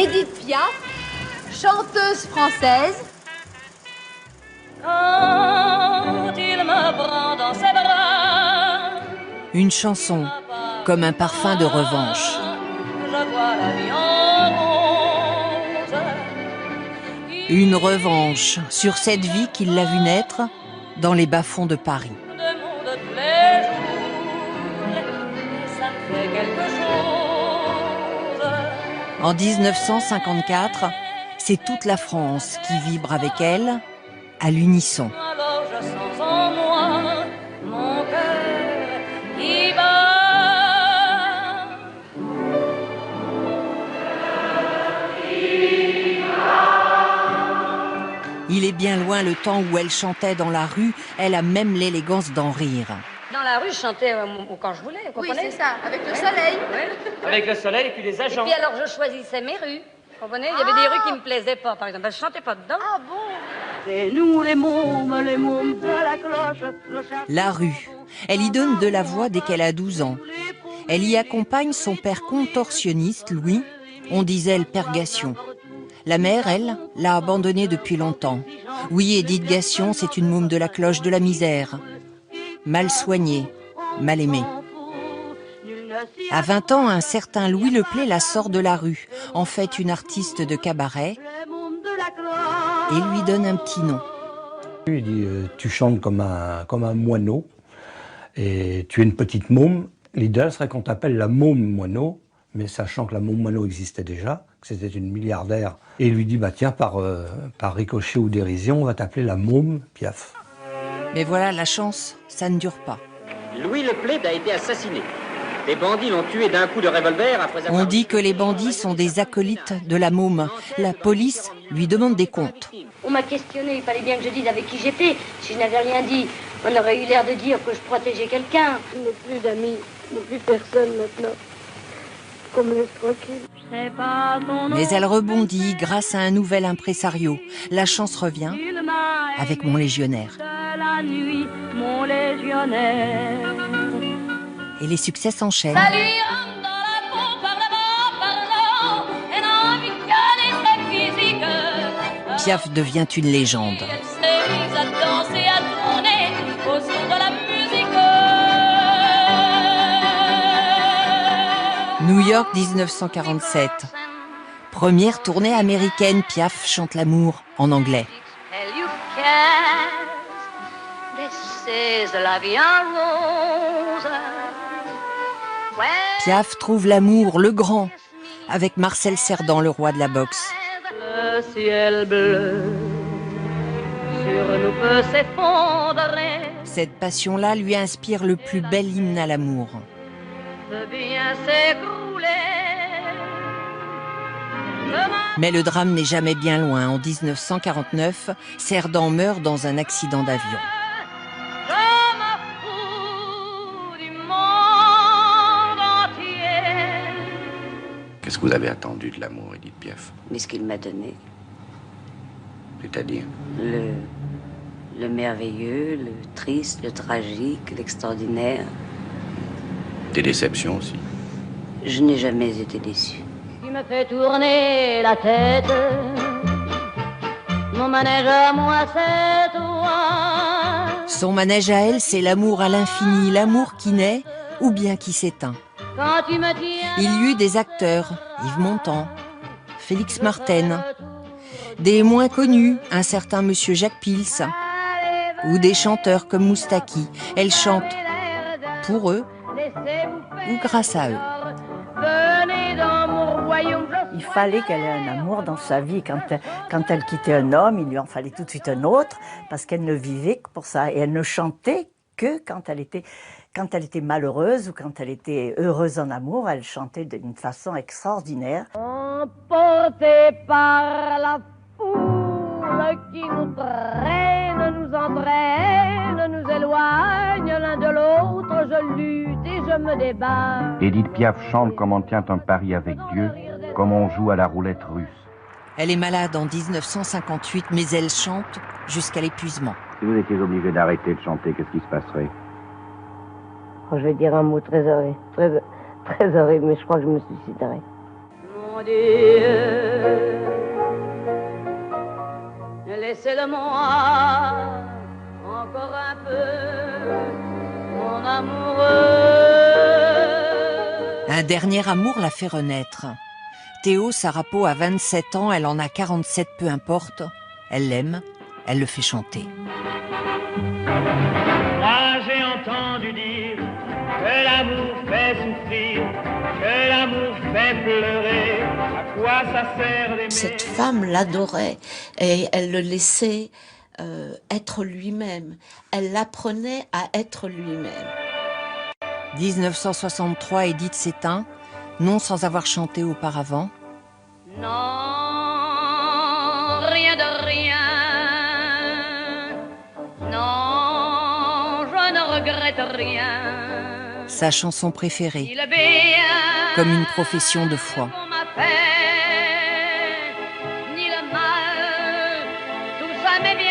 Édith Piaf, chanteuse française. Quand il me prend dans ses bras, une chanson comme un parfum de revanche. je vois la vie en rose. Une revanche sur cette vie qu'il l'a vue naître dans les bas-fonds de Paris. De monde tous les jours, et ça me fait quelque chose. En 1954, c'est toute la France qui vibre avec elle, à l'unisson. Alors je sens en moi mon cœur qui bat. Il est bien loin le temps où elle chantait dans la rue, elle a même l'élégance d'en rire. Dans la rue, je chantais quand je voulais, vous Oui, comprenez? c'est ça, avec le soleil. Avec le soleil et puis les Et agents. puis alors, je choisissais mes rues, vous comprenez? Il y avait des rues qui me plaisaient pas, par exemple. Ben, je chantais pas dedans. Ah bon? C'est nous les mômes de la cloche. La rue, elle y donne de la voix dès qu'elle a 12 ans. Elle y accompagne son père contorsionniste, Louis, on disait le père Gassion. La mère, elle, l'a abandonnée depuis longtemps. Oui, Édith Gassion, c'est une môme de la cloche de la misère. Mal soignée, mal aimée. À 20 ans, un certain Louis Leplay la sort de la rue, en fait une artiste de cabaret, et lui donne un petit nom. Il dit tu chantes comme un moineau et tu es une petite môme. L'idéal serait qu'on t'appelle la môme moineau, mais sachant que la môme moineau existait déjà, que c'était une milliardaire. Et il lui dit bah tiens, par ricochet ou dérision, on va t'appeler la môme Piaf. Mais voilà, la chance, ça ne dure pas. Louis Leplay a été assassiné. Les bandits l'ont tué d'un coup de revolver après avoir... On dit que les bandits sont des acolytes de la môme. La police lui demande des comptes. On m'a questionné, il fallait bien que je dise avec qui j'étais. Si je n'avais rien dit, on aurait eu l'air de dire que je protégeais quelqu'un. Je n'ai plus d'amis, je n'ai plus personne maintenant. Qu'on me laisse tranquille. C'est pas ton nom. Mais elle rebondit grâce à un nouvel impresario. La chance revient avec Mon Légionnaire. De la nuit, mon légionnaire. Et les succès s'enchaînent. Ça lui rentre dans la peau par le bas parlant, et n'envie qu'à l'effet physique. Piaf devient une légende. Elle s'est mise à danser, à tourner au son de la musique. New York 1947. Première tournée américaine, Piaf chante l'amour en anglais. Tell you can, this is la vie en rose. Piaf trouve l'amour, le grand, avec Marcel Cerdan, le roi de la boxe. Le ciel bleu sur nous peut s'effondrer. Cette passion-là lui inspire le plus bel hymne à l'amour. De bien s'écrouler. Mais le drame n'est jamais bien loin. En 1949, Cerdan meurt dans un accident d'avion. Je me fous du monde entier. Qu'est-ce que vous avez attendu de l'amour, Édith Piaf? Mais ce qu'il m'a donné, C'est-à-dire? le merveilleux, le triste, le tragique, l'extraordinaire. Des déceptions aussi. Je n'ai jamais été déçue. Tu me fais tourner la tête. Mon manège à moi, c'est toi. Son manège à elle, c'est l'amour à l'infini, l'amour qui naît ou bien qui s'éteint. Quand tu me tiens. Il y eut des acteurs, Yves Montand, Félix Marten, des moins connus, un certain Monsieur Jacques Pils, ou des chanteurs comme Moustaki. Elle chante pour eux ou grâce à eux. Venez dans mon royaume. Il fallait qu'elle ait un amour dans sa vie. Quand elle quittait un homme, il lui en fallait tout de suite un autre, parce qu'elle ne vivait que pour ça. Et elle ne chantait que quand elle était malheureuse ou quand elle était heureuse en amour. Elle chantait d'une façon extraordinaire. Emportés par la foule qui nous traîne, nous entraîne, nous éloigne l'un de l'autre, je lutte et je me débat. Édith Piaf chante comme on tient un pari avec Dieu, comme on joue à la roulette russe. Elle est malade en 1958, mais elle chante jusqu'à l'épuisement. Si vous étiez obligé d'arrêter de chanter, qu'est-ce qui se passerait? Oh, je vais dire un mot très horrible, mais je crois que je me suiciderai. Mon mon Dieu, laissez-le-moi encore un peu, mon amoureux. Un dernier amour la fait renaître. Théo Sarapo a 27 ans, elle en a 47, peu importe. Elle l'aime, elle le fait chanter. Moi j'ai entendu dire que l'amour fait souffrir, que l'amour fait pleurer. À quoi ça sert d'aimer? Cette femme l'adorait et elle le laissait être lui-même. Elle l'apprenait à être lui-même. 1963, Edith s'éteint, non sans avoir chanté auparavant. Non, rien de rien. Non, je ne regrette rien. Sa chanson préférée, Si le bien comme une profession de foi. qu'on m'a fait, ni le mal, tout ça m'est bien